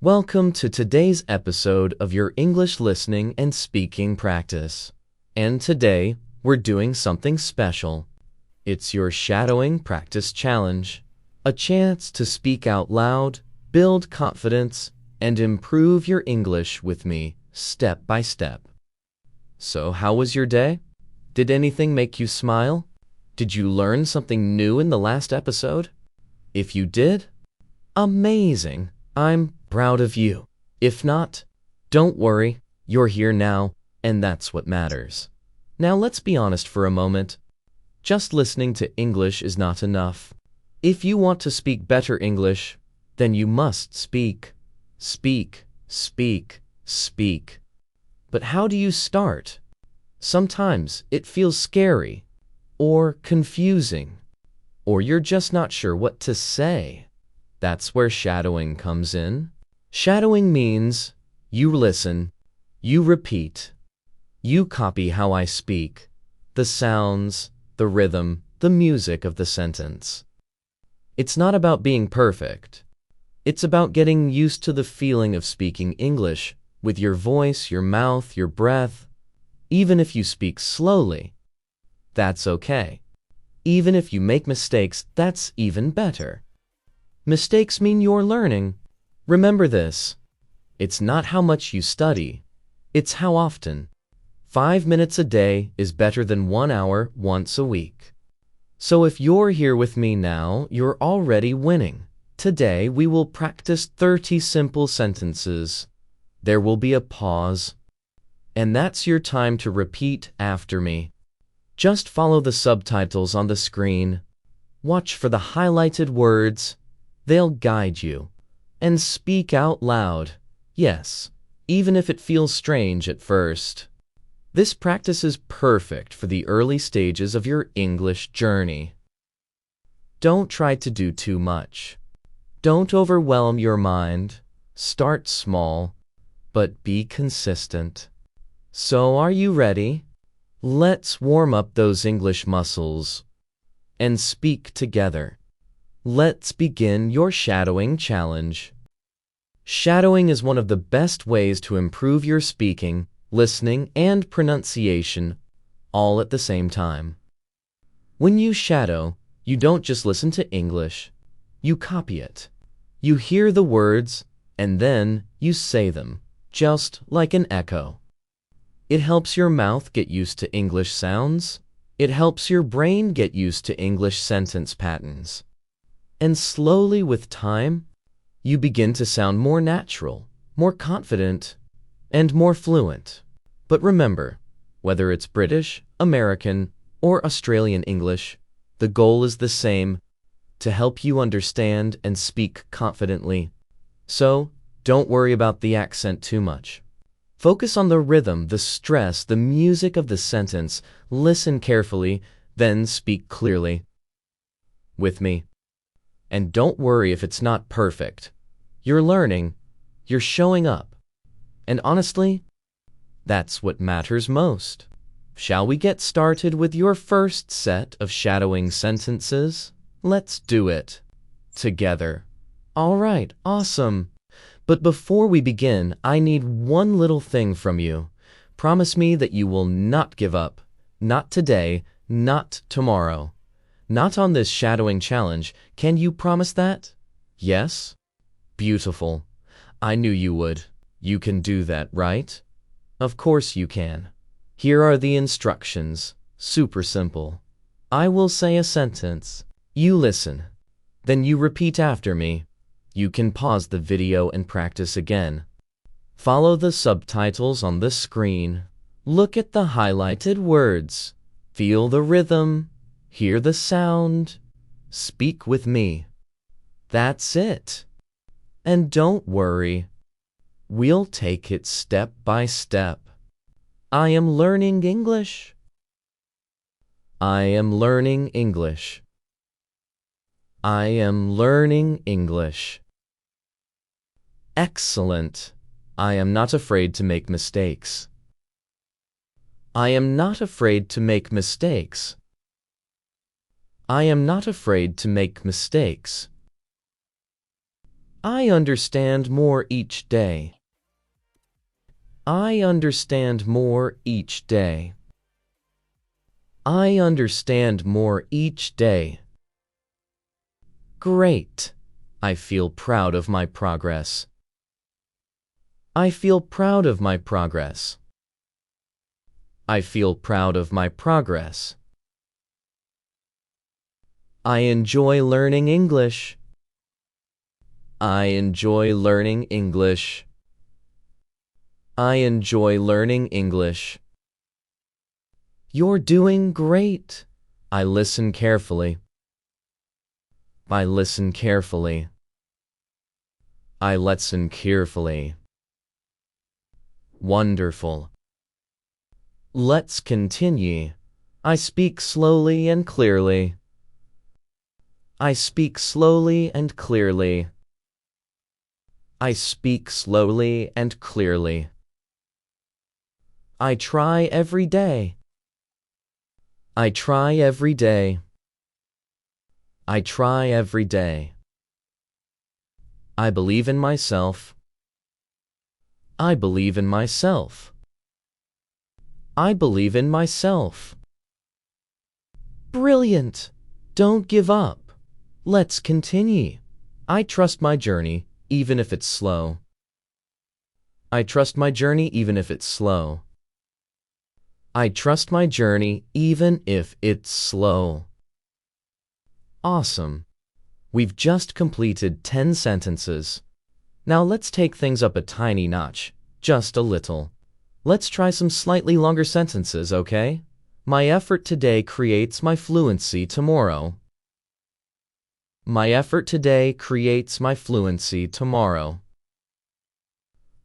Welcome to today's episode of your English listening and speaking practice. And today, we're doing something special. It's your shadowing practice challenge, a chance to speak out loud, build confidence, and improve your English with me step by step. So, how was your day? Did anything make you smile? Did you learn something new in the last episode? If you did, amazing! I'm proud of you. If not, don't worry, you're here now, and that's what matters. Now let's be honest for a moment. Just listening to English is not enough. If you want to speak better English, then you must speak. Speak, speak, speak. But how do you start? Sometimes it feels scary, or confusing, or you're just not sure what to say. That's where shadowing comes in. Shadowing means you listen, you repeat, you copy how I speak, the sounds, the rhythm, the music of the sentence. It's not about being perfect. It's about getting used to the feeling of speaking English with your voice, your mouth, your breath. Even if you speak slowly, that's okay. Even if you make mistakes, that's even better. Mistakes mean you're learning. Remember this. It's not how much you study, it's how often. 5 minutes a day is better than 1 hour once a week. So if you're here with me now, you're already winning. Today we will practice 30 simple sentences. There will be a pause, and that's your time to repeat after me. Just follow the subtitles on the screen. Watch for the highlighted words. They'll guide you. And speak out loud. Yes, even if it feels strange at first. This practice is perfect for the early stages of your English journey. Don't try to do too much. Don't overwhelm your mind. Start small, but be consistent. So are you ready? Let's warm up those English muscles and speak together. Let's begin your shadowing challenge. Shadowing is one of the best ways to improve your speaking, listening, and pronunciation all at the same time. When you shadow, you don't just listen to English, you copy it. You hear the words, and then you say them, just like an echo. It helps your mouth get used to English sounds. It helps your brain get used to English sentence patterns. And slowly with time, you begin to sound more natural, more confident, and more fluent. But remember, whether it's British, American, or Australian English, the goal is the same, to help you understand and speak confidently. So, don't worry about the accent too much. Focus on the rhythm, the stress, the music of the sentence. Listen carefully, then speak clearly. With me. And don't worry if it's not perfect. You're learning, you're showing up. And honestly, that's what matters most. Shall we get started with your first set of shadowing sentences? Let's do it together. All right, awesome. But before we begin, I need one little thing from you. Promise me that you will not give up. Not today, not tomorrow. Not on this shadowing challenge. Can you promise that? Yes? Beautiful. I knew you would. You can do that, right? Of course you can. Here are the instructions. Super simple. I will say a sentence. You listen. Then you repeat after me. You can pause the video and practice again. Follow the subtitles on the screen. Look at the highlighted words. Feel the rhythm. Hear the sound. Speak with me. That's it. And don't worry. We'll take it step by step. I am learning English. I am learning English. I am learning English. Excellent. I am not afraid to make mistakes. I am not afraid to make mistakes. I am not afraid to make mistakes. I understand more each day. I understand more each day. I understand more each day. Great. I feel proud of my progress. I feel proud of my progress. I feel proud of my progress. I enjoy learning English. I enjoy learning English. I enjoy learning English. You're doing great. I listen carefully. I listen carefully. I listen carefully. Wonderful. Let's continue. I speak slowly and clearly. I speak slowly and clearly. I speak slowly and clearly. I try every day. I try every day. I try every day. I believe in myself. I believe in myself. I believe in myself. Brilliant! Don't give up. Let's continue. I trust my journey, even if it's slow. I trust my journey even if it's slow. I trust my journey even if it's slow. Awesome. We've just completed 10 sentences. Now let's take things up a tiny notch, just a little. Let's try some slightly longer sentences, okay? My effort today creates my fluency tomorrow. My effort today creates my fluency tomorrow.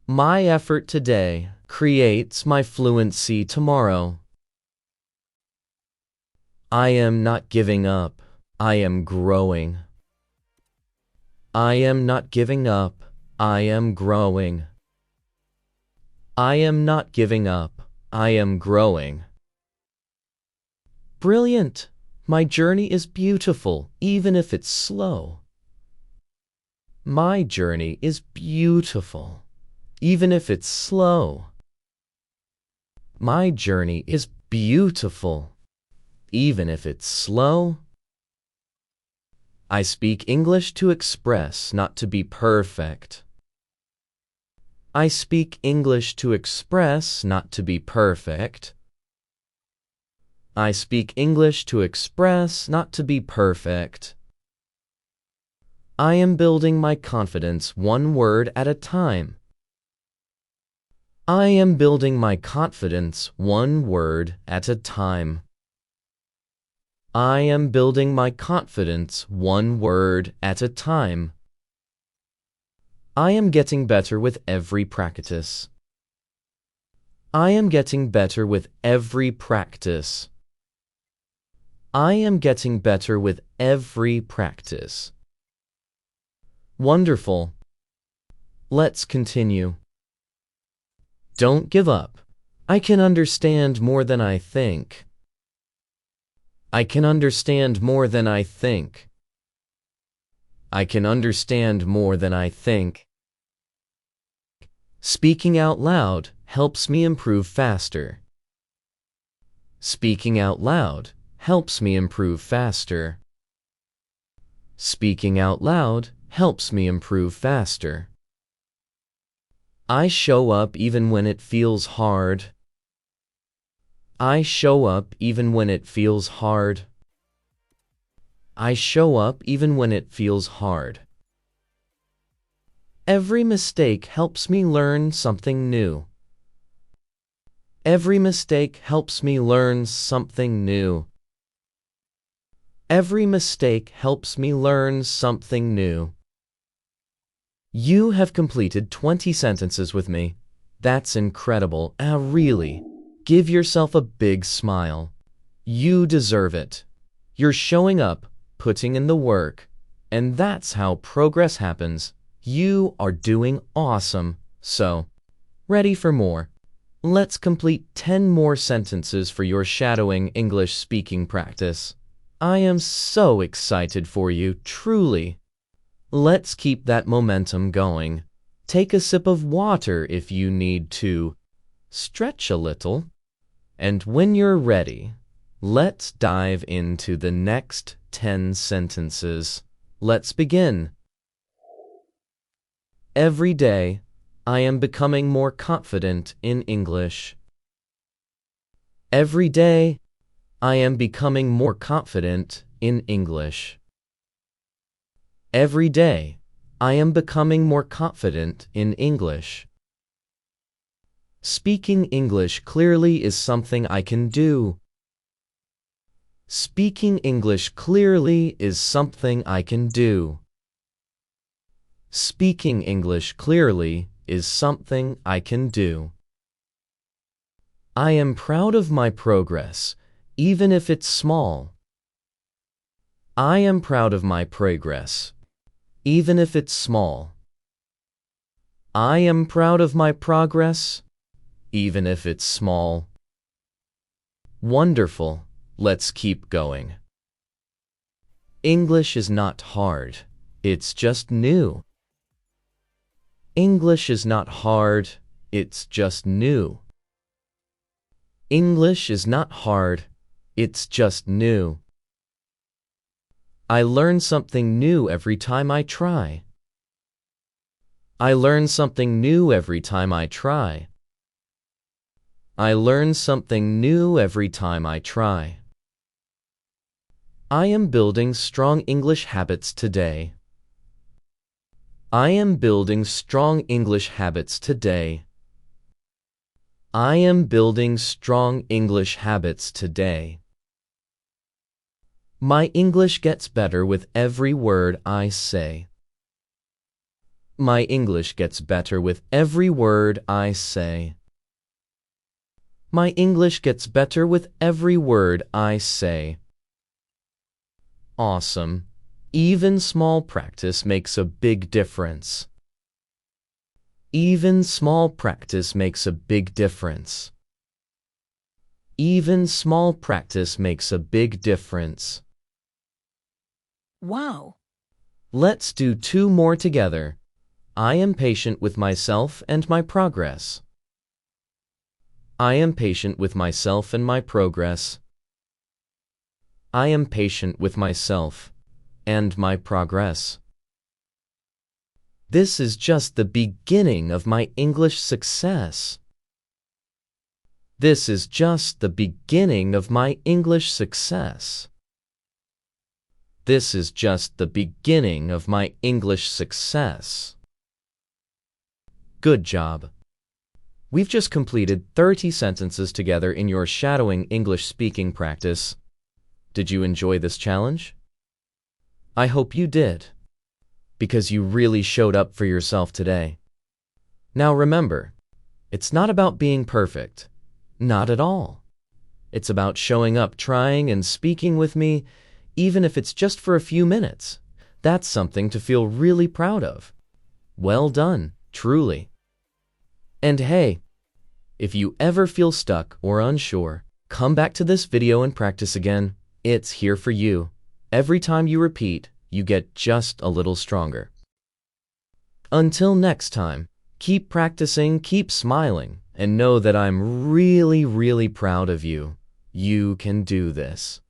My effort today creates my fluency tomorrow. I am not giving up. I am growing. I am not giving up. I am growing. I am not giving up. I am growing. Brilliant! My journey is beautiful, even if it's slow. My journey is beautiful, even if it's slow. My journey is beautiful, even if it's slow. I speak English to express, not to be perfect. I speak English to express, not to be perfect. I speak English to express, not to be perfect. I am building my confidence one word at a time. I am building my confidence one word at a time. I am building my confidence one word at a time. I am getting better with every practice. I am getting better with every practice. I am getting better with every practice. Wonderful. Let's continue. Don't give up. I can understand more than I think. I can understand more than I think. I can understand more than I think. Speaking out loud helps me improve faster. Speaking out loud helps me improve faster. Speaking out loud helps me improve faster. I show up even when it feels hard. I show up even when it feels hard. I show up even when it feels hard. Every mistake helps me learn something new. Every mistake helps me learn something new. Every mistake helps me learn something new. You have completed 20 sentences with me. That's incredible. Really. Give yourself a big smile. You deserve it. You're showing up, putting in the work, and that's how progress happens. You are doing awesome. So, ready for more? Let's complete 10 more sentences for your shadowing English speaking practice. I am so excited for you, truly. Let's keep that momentum going. Take a sip of water if you need to. Stretch a little. And when you're ready, let's dive into the next 10 sentences. Let's begin. Every day, I am becoming more confident in English. Every day, I am becoming more confident in English. Every day, I am becoming more confident in English. Speaking English clearly is something I can do. Speaking English clearly is something I can do. Speaking English clearly is something I can do. I am proud of my progress, even if it's small. I am proud of my progress, even if it's small. I am proud of my progress, even if it's small. Wonderful. Let's keep going. English is not hard. It's just new. English is not hard. It's just new. English is not hard. It's just new. I learn something new every time I try. I learn something new every time I try. I learn something new every time I try. I am building strong English habits today. I am building strong English habits today. I am building strong English habits today. My English gets better with every word I say. My English gets better with every word I say. My English gets better with every word I say. Awesome. Even small practice makes a big difference. Even small practice makes a big difference. Even small practice makes a big difference. Wow! Let's do 2 more together. I am patient with myself and my progress. I am patient with myself and my progress. I am patient with myself and my progress. This is just the beginning of my English success. This is just the beginning of my English success. This is just the beginning of my English success. Good job. We've just completed 30 sentences together in your shadowing English speaking practice. Did you enjoy this challenge? I hope you did, because you really showed up for yourself today. Now remember, it's not about being perfect. Not at all. It's about showing up, trying, and speaking with me, even if it's just for a few minutes. That's something to feel really proud of. Well done, truly. And hey, if you ever feel stuck or unsure, come back to this video and practice again. It's here for you. Every time you repeat, you get just a little stronger. Until next time, keep practicing, keep smiling, and know that I'm really, really proud of you. You can do this.